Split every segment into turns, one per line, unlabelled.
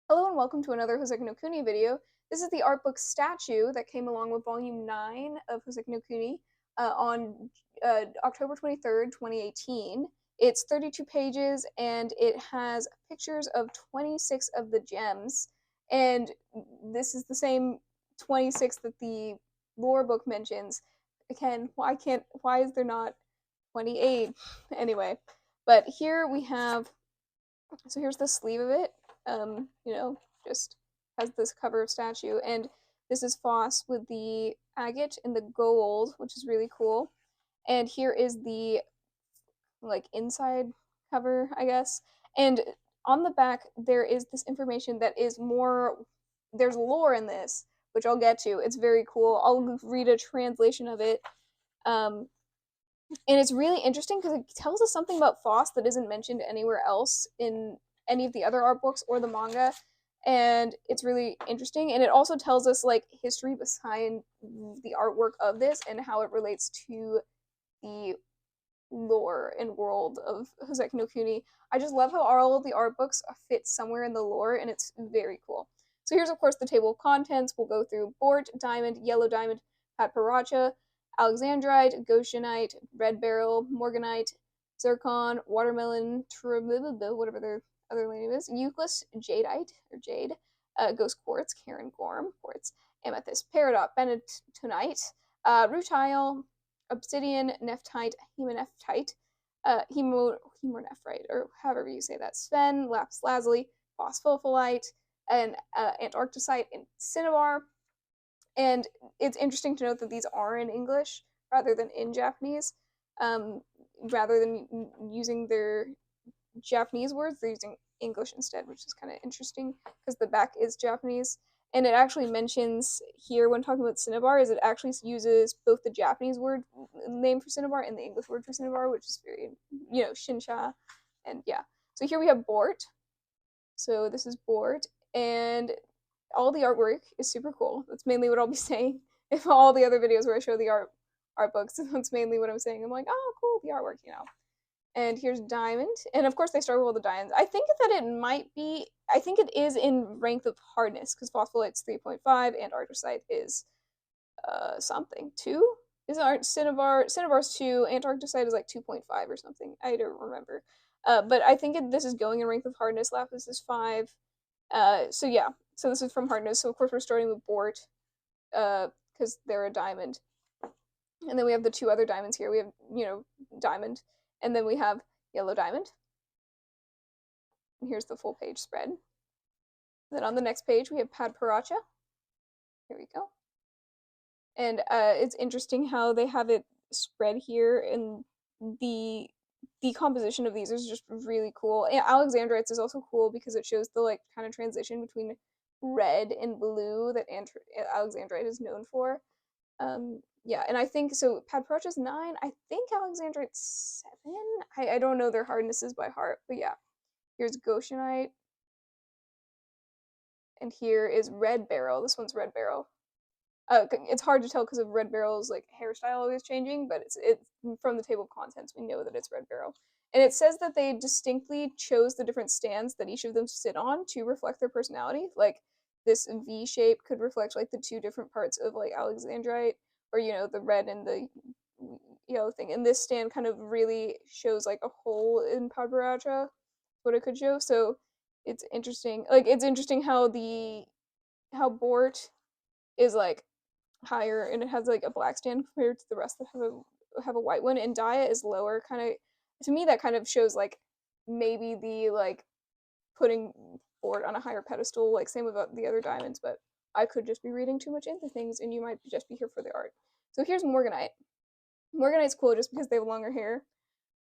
Hello and welcome to another Houseki No Kuni video. This is the art book statue that came along with volume 9 of Houseki No Kuni on October 23rd, 2018. It's 32 pages and it has pictures of 26 of the gems. And this is the same 26 that the lore book mentions. Again, why is there not 28? Anyway, but here we have, so here's the sleeve of it. Just has this cover of statue, and this is Foss with the agate and the gold, which is really cool. And here is the inside cover, I guess. And on the back there is this information that is more. There's lore in this, which I'll get to. It's very cool. I'll read a translation of it. Um, and it's really interesting because it tells us something about Foss that isn't mentioned anywhere else in any of the other art books or the manga, and it's really interesting. And it also tells us like history behind the artwork of this and how it relates to the lore and world of Houseki no Kuni. I just love how all of the art books fit somewhere in the lore, and it's very cool. So here's of course the table of contents. We'll go through Bort, Diamond, Yellow Diamond, Patparacha, Alexandrite, Goshenite, Red Beryl, Morganite, Zircon, Watermelon, whatever their other name is, Euclid, Jadeite, or Jade, Ghost Quartz, Karen Gorm Quartz, Amethyst, Peridot, Bentonite, Rutile, Obsidian, Nephite, Hemonephite, Hemornephite, or however you say that, Sven, Lapis Lazuli, Phosphophylite, and Antarcticite, and Cinnabar. And it's interesting to note that these are in English rather than in Japanese. Rather than using their Japanese words, they're using English instead, which is kind of interesting because the back is Japanese. And it actually mentions here when talking about Cinnabar is it actually uses both the Japanese word name for Cinnabar and the English word for Cinnabar, which is very, Shinsha. And yeah. So here we have Bort. So this is Bort. And all the artwork is super cool. That's mainly what I'll be saying. If all the other videos where I show the art books, that's mainly what I'm saying. I'm like, oh, cool, the artwork. And here's Diamond, and of course they start with all the diamonds. I think that it might be. I think it is in rank of hardness because Phospholite's 3.5 and Artosite is something 2. Isn't Cinnabar's 2? Antarcticite is like 2.5 or something. I don't remember. But I think this is going in rank of hardness. Lapis is 5. So yeah. So this is from hardness. So of course we're starting with Bort, because they're a diamond, and then we have the 2 other diamonds here. We have diamond, and then we have yellow diamond. And here's the full page spread. Then on the next page we have Padparacha. Here we go. And it's interesting how they have it spread here, and the composition of these is just really cool. And Alexandrites is also cool because it shows the kind of transition between red and blue that Alexandrite is known for. Yeah, and I think so. Padparacha's 9. I think Alexandrite's 7. I don't know their hardnesses by heart, but yeah. Here's Goshenite, and here is Red Beryl. This one's Red Beryl. It's hard to tell because of Red Beryl's hairstyle always changing, but it's from the table of contents we know that it's Red Beryl. And it says that they distinctly chose the different stands that each of them sit on to reflect their personality. Like this V shape could reflect like the 2 different parts of like Alexandrite, or the red and the yellow thing. And this stand kind of really shows like a hole in Padparacha, what it could show. So it's interesting. It's interesting how Bort is like higher and it has like a black stand compared to the rest that have a white one, and Daya is lower. Kind of, to me that kind of shows like maybe the putting Bort on a higher pedestal, like same with the other diamonds, but I could just be reading too much into things and you might just be here for the art. So here's Morganite. Morganite's cool just because they have longer hair.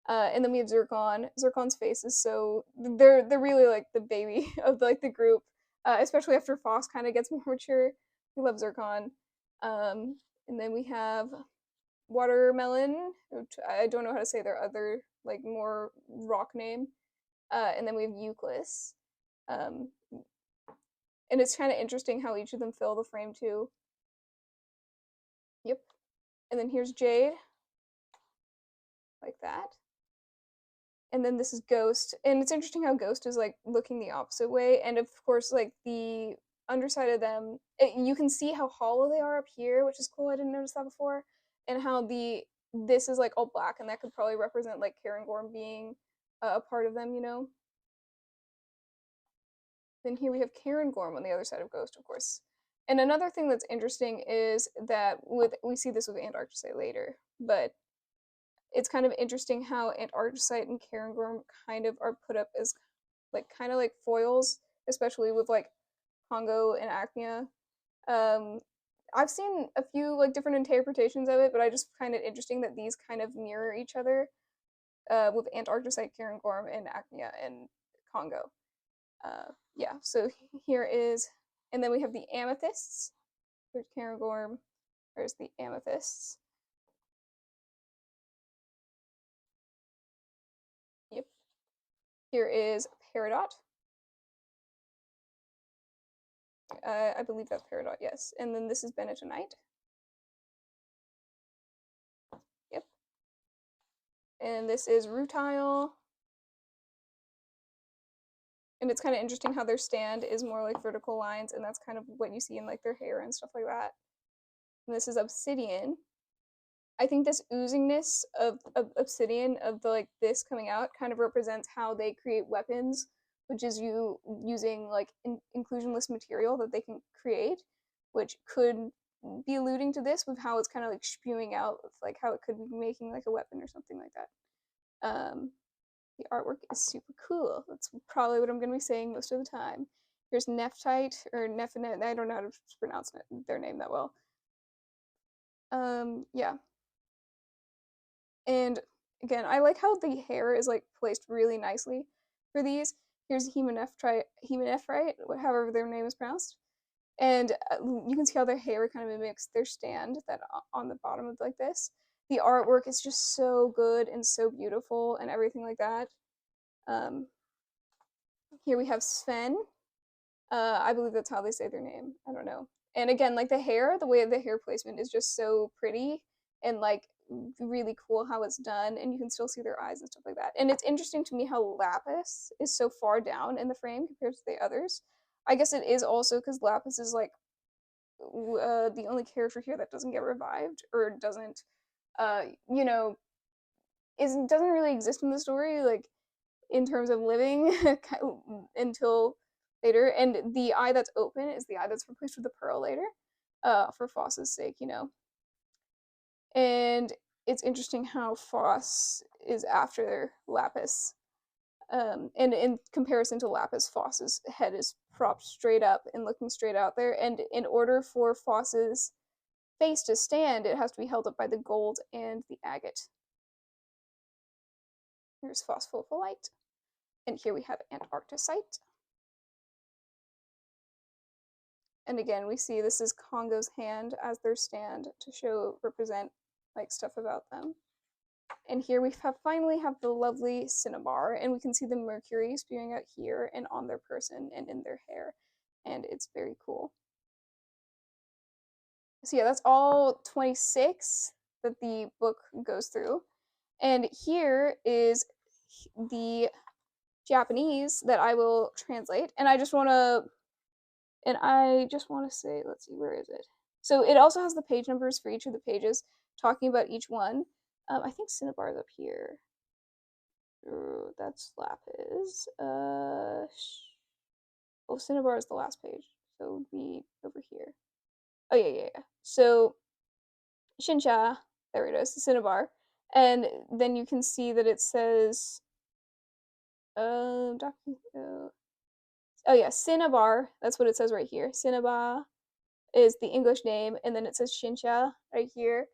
And then we have Zircon. Zircon's face is so they're really like the baby of the group, especially after Foss kind of gets more mature. We love Zircon. And then we have Watermelon. Which I don't know how to say their other more rock name. And then we have Euclid. Um, and it's kind of interesting how each of them fill the frame too. Yep. And then here's Jade, like that. and then this is Ghost, and it's interesting how Ghost is like looking the opposite way, and of course like the underside of them, you can see how hollow they are up here, which is cool. I didn't notice that before, and how this is like all black, and that could probably represent like Cairngorm being a part of them, you know. Then here we have Cairngorm on the other side of Ghost, of course. And another thing that's interesting is that we see this with Antarcticite later, but it's kind of interesting how Antarcticite and Cairngorm kind of are put up as like kind of like foils, especially with like Congo and Acmea. Um, I've seen a few like different interpretations of it, but I just find it interesting that these kind of mirror each other with Antarcticite, Cairngorm, and Acmea and Congo. Yeah, so here is, and then we have the amethysts. There's Cairngorm. There's the amethysts. Yep. Here is Peridot. I believe that's Peridot, yes. And then this is Bentonite. Yep. And this is Rutile. And it's kind of interesting how their stand is more like vertical lines, and that's kind of what you see in like their hair and stuff like that. And this is Obsidian. I think this oozingness of obsidian, of the like this coming out, kind of represents how they create weapons, which is you using like inclusionless material that they can create, which could be alluding to this with how it's kind of like spewing out, with like how it could be making like a weapon or something like that. The artwork is super cool. That's probably what I'm going to be saying most of the time. Here's Nephite, or Nephinet, I don't know how to pronounce their name that well. Yeah. And again, I like how the hair is like placed really nicely for these. Here's Hemanephrite, however their name is pronounced. And you can see how their hair kind of mimics their stand that on the bottom of like this. The artwork is just so good and so beautiful and everything like that. Here we have Sven. I believe that's how they say their name. I don't know. And again, like the hair, the way of the hair placement is just so pretty and like really cool how it's done, and you can still see their eyes and stuff like that. And it's interesting to me how Lapis is so far down in the frame compared to the others. I guess it is also because Lapis is like the only character here that doesn't get revived or doesn't, you know, doesn't really exist in the story, like in terms of living until later. And the eye that's open is the eye that's replaced with the pearl later, for Foss's sake, you know. And it's interesting how Foss is after Lapis. And in comparison to Lapis, Foss's head is propped straight up and looking straight out there. And in order for Foss's face to stand, it has to be held up by the gold and the agate. Here's Phosphophilite. And here we have Antarcticite. And again, we see this is Congo's hand as their stand to represent like stuff about them. And here we finally have the lovely cinnabar, and we can see the mercury spewing out here and on their person and in their hair, and it's very cool. So yeah, that's all 26 that the book goes through. And here is the Japanese that I will translate. And I just want to say, let's see, where is it? So it also has the page numbers for each of the pages, talking about each one. I think Cinnabar is up here. That's Lapis. Oh, Cinnabar is the last page, so it would be over here. Oh yeah. So Shinsha, there it is, Cinnabar, and then you can see that it says, oh yeah, Cinnabar. That's what it says right here. Cinnabar is the English name, and then it says Shinsha right here.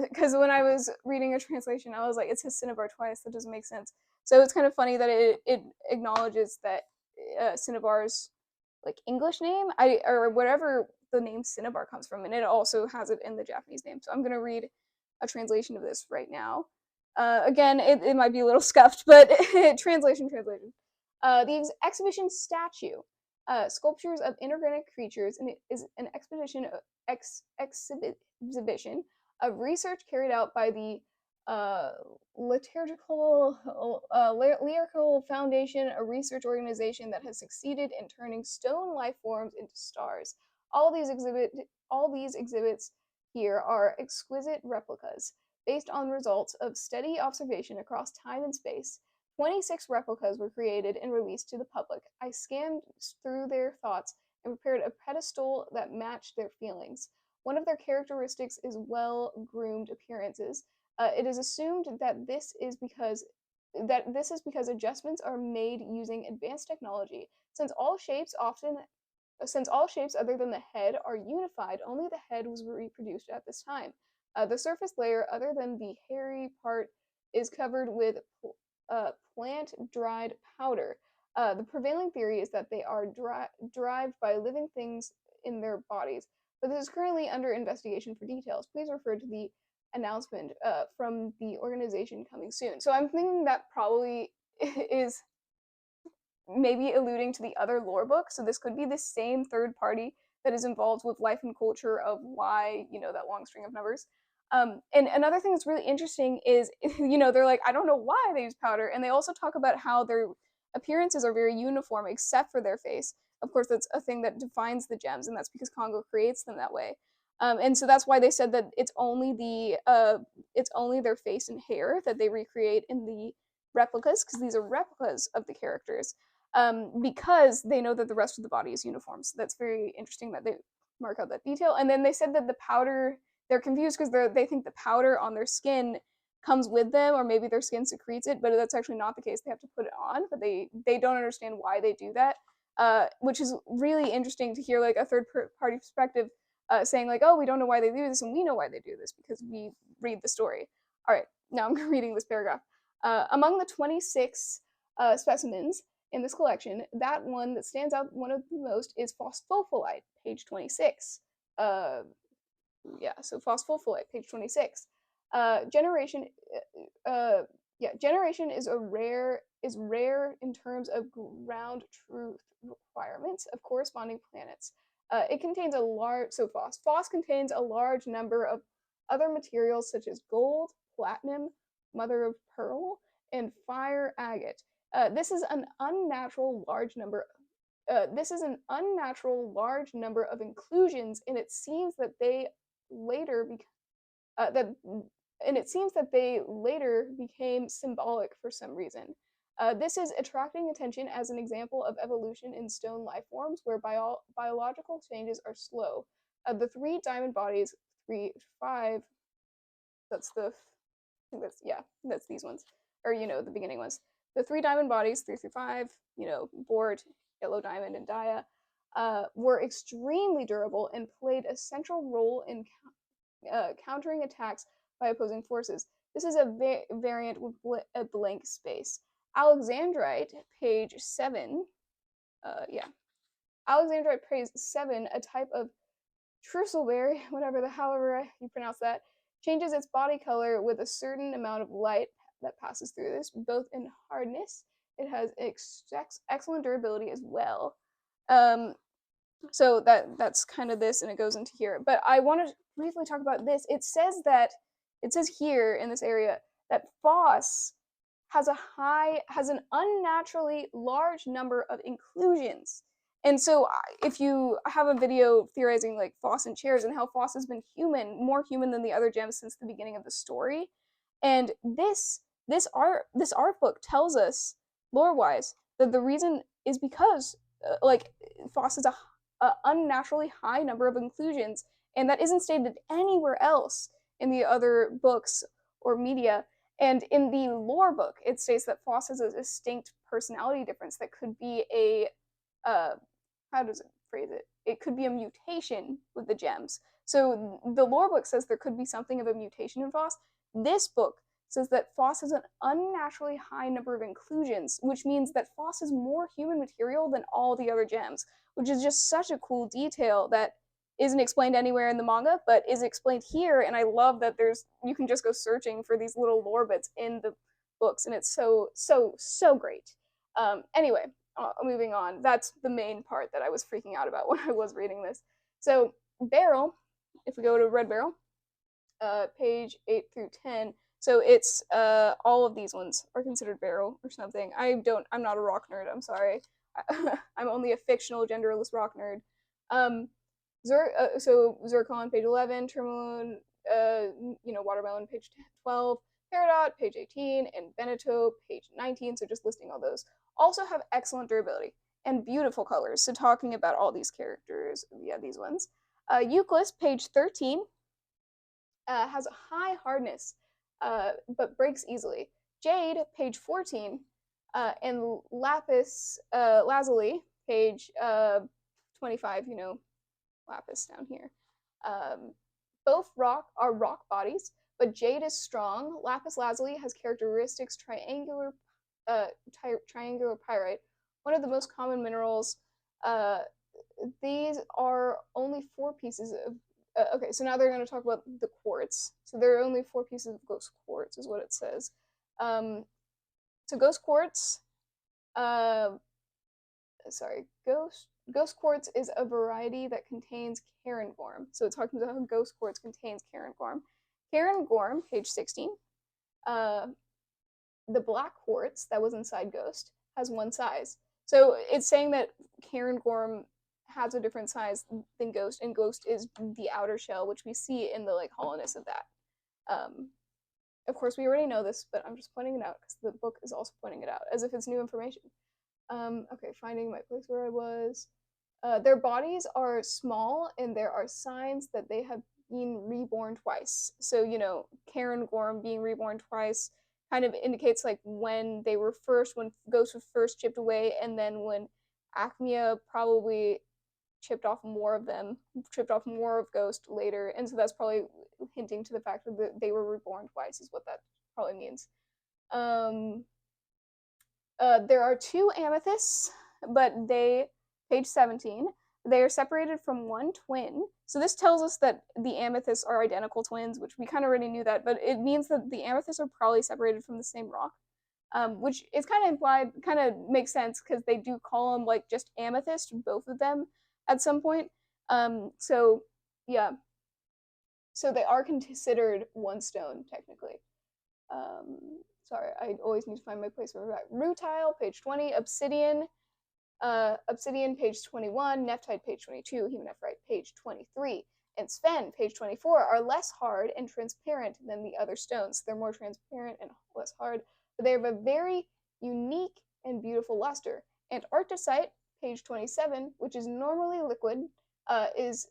Because when I was reading a translation, I was like, it says Cinnabar twice. That doesn't make sense. So it's kind of funny that it acknowledges that Cinnabar's like English name, or whatever the name Cinnabar comes from, and it also has it in the Japanese name. So I'm gonna read a translation of this right now. Again, it might be a little scuffed, but translation. The exhibition statue, sculptures of inorganic creatures, and it is an exhibition of research carried out by the Lyrical Foundation, a research organization that has succeeded in turning stone life forms into stars. All these exhibits here are exquisite replicas based on results of steady observation across time and space. 26 replicas were created and released to the public. I scanned through their thoughts and prepared a pedestal that matched their feelings. One of their characteristics is well-groomed appearances. It is assumed that this is because adjustments are made using advanced technology. Since all shapes other than the head are unified, only the head was reproduced at this time. The surface layer, other than the hairy part, is covered with plant-dried powder. The prevailing theory is that they are derived by living things in their bodies, but this is currently under investigation for details. Please refer to the announcement from the organization coming soon. So I'm thinking that probably is maybe alluding to the other lore book. So this could be the same third party that is involved with life and culture of why, that long string of numbers. And another thing that's really interesting is, they're like, I don't know why they use powder. And they also talk about how their appearances are very uniform except for their face. Of course, that's a thing that defines the gems, and that's because Congo creates them that way. And so that's why they said that it's only their face and hair that they recreate in the replicas, because these are replicas of the characters, because they know that the rest of the body is uniform. So that's very interesting that they mark out that detail. And then they said that the powder, they're confused because they think the powder on their skin comes with them, or maybe their skin secretes it, but that's actually not the case. They have to put it on, but they don't understand why they do that, which is really interesting to hear, like, a third party perspective saying, like, oh, we don't know why they do this, and we know why they do this because we read the story. All right, now I'm reading this paragraph. Among the 26 specimens in this collection, that one that stands out one of the most is phosphofolite, page 26. So phosphofolite, page 26. Generation is rare in terms of ground truth requirements of corresponding planets. It contains phos contains a large number of other materials such as gold, platinum, mother of pearl, and fire agate. This is an unnatural large number of inclusions, and it seems that they later became symbolic for some reason. This is attracting attention as an example of evolution in stone life forms where biological changes are slow. The 3 diamond bodies, 3, 5, that's these ones, or the beginning ones. The 3 diamond bodies, 3 through 5, board, yellow diamond, and dia, were extremely durable and played a central role in countering attacks by opposing forces. This is a variant with a blank space. Alexandrite, page 7. Alexandrite, page 7, a type of trussleberry, however you pronounce that, changes its body color with a certain amount of light that passes through this, both in hardness. It has excellent durability as well. So that's kind of this, and it goes into here. But I want to briefly talk about this. It says here in this area that phos has an unnaturally large number of inclusions. And so if you have a video theorizing like phos and chairs and how phos has been more human than the other gems since the beginning of the story, and this art book tells us lore-wise that the reason is because phos is a unnaturally high number of inclusions, and that isn't stated anywhere else in the other books or media. And in the lore book, it states that phos has a distinct personality difference that could be how does it phrase it? It could be a mutation with the gems. So the lore book says there could be something of a mutation in phos. This book says that phos has an unnaturally high number of inclusions, which means that phos is more human material than all the other gems, which is just such a cool detail that isn't explained anywhere in the manga, but is explained here. And I love that you can just go searching for these little lore bits in the books, and it's so great. Anyway, moving on. That's the main part that I was freaking out about when I was reading this. So Beryl, if we go to Red Beryl, page 8 through 10. So it's all of these ones are considered beryl or something. I'm not a rock nerd. I'm sorry. I'm only a fictional genderless rock nerd. So zircon, page 11, tourmaline, watermelon, page 12, peridot, page 18, and benito, page 19. So just listing all those. Also have excellent durability and beautiful colors. So talking about all these characters, yeah, these ones. Euclid, page 13, has a high hardness, but breaks easily. Jade, page 14, and lapis lazuli, page 25, lapis down here. Both are rock bodies, but jade is strong. Lapis lazuli has characteristics triangular pyrite, one of the most common minerals. These are only 4 pieces of. Okay, so now they're going to talk about the quartz. So there are only 4 pieces of ghost quartz, is what it says. So ghost quartz. Ghost quartz is a variety that contains cairngorm. So it's talking about how ghost quartz contains cairngorm. Cairngorm, page 16. The black quartz that was inside Ghost has 1 size. So it's saying that cairngorm has a different size than Ghost, and Ghost is the outer shell, which we see in the hollowness of that. Of course, we already know this, but I'm just pointing it out because the book is also pointing it out as if it's new information. Okay, finding my place where I was. Their bodies are small, and there are signs that they have been reborn twice. So, cairngorm being reborn twice kind of indicates when Ghost was first chipped away, and then when Acmea probably chipped off more of Ghost later, and so that's probably hinting to the fact that they were reborn twice is what that probably means. There are 2 amethysts, but page 17, they are separated from 1 twin. So this tells us that the amethysts are identical twins, which we kind of already knew that, but it means that the amethysts are probably separated from the same rock, which is kind of implied, kind of makes sense because they do call them just amethyst, both of them, at some point. So yeah, so they are considered 1 stone technically. Sorry, I always need to find my place where we're at. Rutile, page 20. Obsidian, page 21. Nephite, page 22. Hemonephrite, page 23. And Sven, page 24, are less hard and transparent than the other stones. They're more transparent and less hard, but they have a very unique and beautiful luster. Antarcticite, page 27, which is normally liquid, is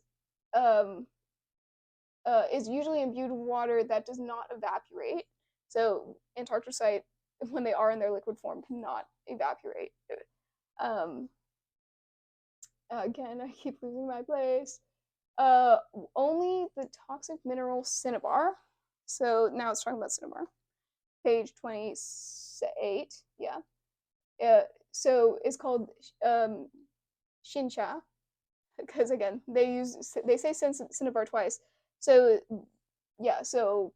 usually imbued with water that does not evaporate. So antarcticite, when they are in their liquid form, cannot evaporate. Again, I keep losing my place. Only the toxic mineral cinnabar. So now it's talking about cinnabar. Page 28, yeah. So it's called shinsha, because again, they say cinnabar twice. So yeah, so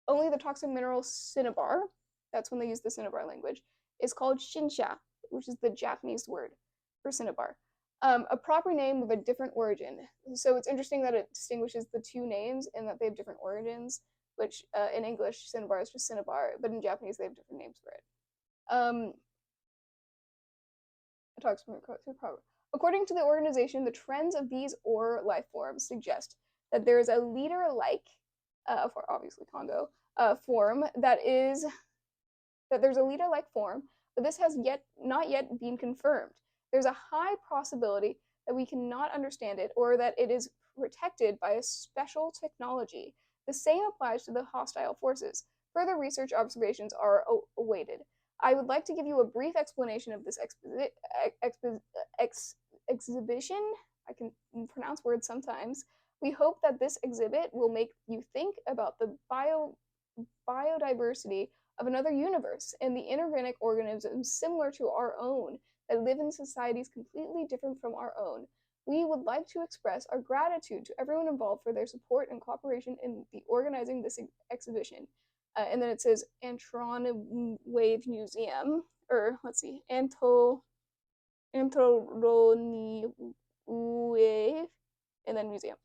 only the toxic mineral cinnabar, that's when they use the cinnabar language, is called shinsha, which is the Japanese word for cinnabar. A proper name with a different origin. So it's interesting that it distinguishes the 2 names and that they have different origins, which in English, cinnabar is just cinnabar, but in Japanese, they have different names for it. According to the organization, the trends of these ore life forms suggest that there is a leader-like, for obviously Congo, form that there's a leader-like form, but this has not yet been confirmed. There's a high possibility that we cannot understand it or that it is protected by a special technology. The same applies to the hostile forces. Further research observations are awaited. I would like to give you a brief explanation of this exhibition. I can pronounce words sometimes. We hope that this exhibit will make you think about the biodiversity of another universe and the inorganic organisms similar to our own that live in societies completely different from our own. We would like to express our gratitude to everyone involved for their support and cooperation in organizing this exhibition. And then it says Antron Wave Museum, or let's see, Antroni Wave, and then museum.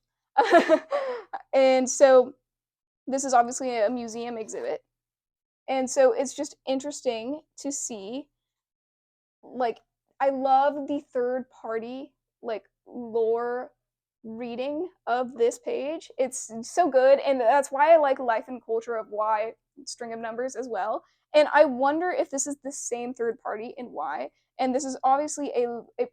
And so this is obviously a museum exhibit. And so it's just interesting to see, like, I love the third party, like, lore reading of this page. It's so good, and that's why I like Life and Culture of Y String of Numbers as well. And I wonder if this is the same third party in Y. And this is obviously a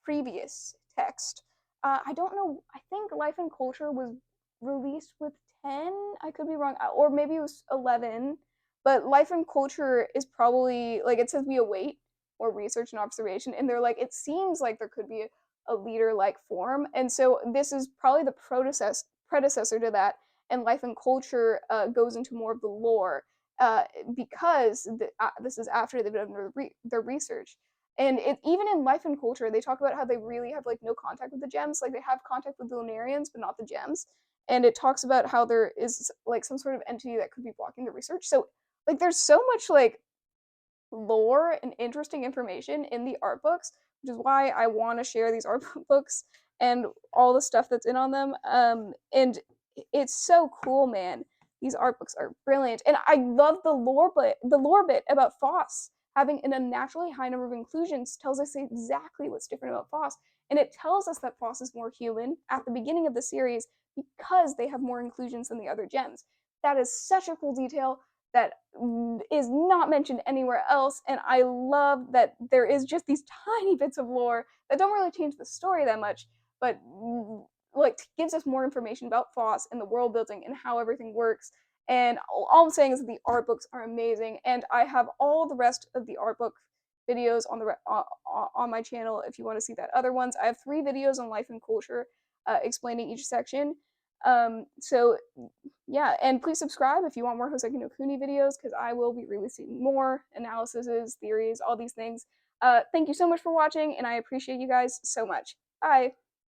previous text. I don't know. I think Life and Culture was released with 10. I could be wrong, or maybe it was 11. But Life and Culture is probably, like, it says we await more research and observation, and they're like, it seems like there could be a leader like form, and so this is probably the predecessor to that. And Life and Culture goes into more of the lore, because this is after they've done their research. And even in Life and Culture, they talk about how they really have, like, no contact with the gems. Like, they have contact with the Lunarians, but not the gems. And it talks about how there is, like, some sort of entity that could be blocking the research. So, like, there's so much, like, lore and interesting information in the art books, which is why I want to share these art books and all the stuff that's in on them. And it's so cool, man. These art books are brilliant, and I love the lore bit. The lore bit about Foss having an unnaturally high number of inclusions tells us exactly what's different about Foss, and it tells us that Foss is more human at the beginning of the series because they have more inclusions than the other gems. That is such a cool detail that is not mentioned anywhere else, and I love that there is just these tiny bits of lore that don't really change the story that much, but like gives us more information about Foss and the world building and how everything works. And all I'm saying is that the art books are amazing, and I have all the rest of the art book videos on my channel if you want to see that other ones. I have 3 videos on Life and Culture explaining each section. So yeah, and please subscribe if you want more Houseki no Kuni videos, because I will be releasing more analyses, theories, all these things. Thank you so much for watching, and I appreciate you guys so much. Bye!